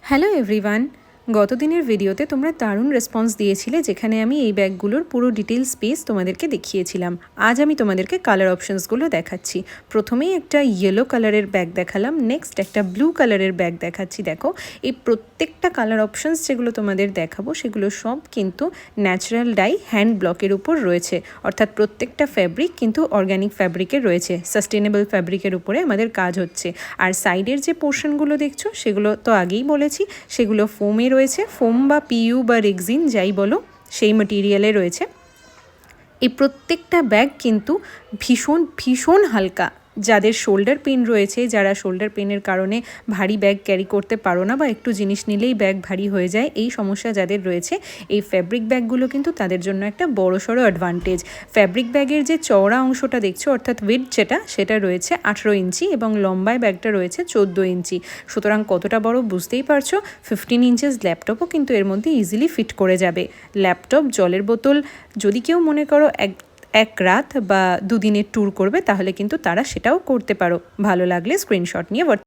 Hello everyone, গতদিনের ভিডিওতে তোমরা দারুণ রেসপন্স দিয়েছিলে, যেখানে আমি এই ব্যাগগুলোর পুরো ডিটেলস পেজ তোমাদেরকে দেখিয়েছিলাম। আজ আমি তোমাদেরকে কালার অপশনসগুলো দেখাচ্ছি। প্রথমেই একটা ইয়েলো কালারের ব্যাগ দেখালাম, নেক্সট একটা ব্লু কালারের ব্যাগ দেখাচ্ছি। দেখো, এই প্রত্যেকটা কালার অপশনস যেগুলো তোমাদের দেখাবো সেগুলো সব কিন্তু ন্যাচারাল ডাই হ্যান্ড ব্লকের উপর রয়েছে, অর্থাৎ প্রত্যেকটা ফ্যাব্রিক কিন্তু অর্গ্যানিক ফ্যাব্রিকের রয়েছে, সাস্টেনেবল ফ্যাব্রিকের উপরে আমাদের কাজ হচ্ছে। আর সাইডের যে পোর্শনগুলো দেখছো সেগুলো তো আগেই বলেছি, সেগুলো ফোমে রয়েছে, ফোম বা পিইউ বা রেক্সিন যাই বলো সেই ম্যাটেরিয়ালে রয়েছে। এই প্রত্যেকটা ব্যাগ কিন্তু ভীষণ ভীষণ হালকা। যাদের শোল্ডার পেন রয়েছে, যারা শোল্ডার পেনের কারণে ভারী ব্যাগ ক্যারি করতে পারো না বা একটু জিনিস নিলেই ব্যাগ ভারী হয়ে যায়, এই সমস্যা যাদের রয়েছে, এই ফ্যাব্রিক ব্যাগগুলো কিন্তু তাদের জন্য একটা বড়সড় অ্যাডভান্টেজ। ফ্যাব্রিক ব্যাগের যে চওড়া অংশটা দেখছো, অর্থাৎ উইডথ সেটা রয়েছে 18 ইঞ্চি এবং লম্বায় ব্যাগটা রয়েছে 14 ইঞ্চি। সুতরাং কতটা বড় বুঝতেই পারছো। 15 ইঞ্চেস ল্যাপটপও কিন্তু এর মধ্যে ইজিলি ফিট করে যাবে। ল্যাপটপ, জলের বোতল, যদি কেউ মনে করো এক রাত বা দুদিনের ট্যুর করবে, তাহলে কিন্তু তারা সেটাও করতে পারো। ভালো লাগলে স্ক্রিনশট নিয়ে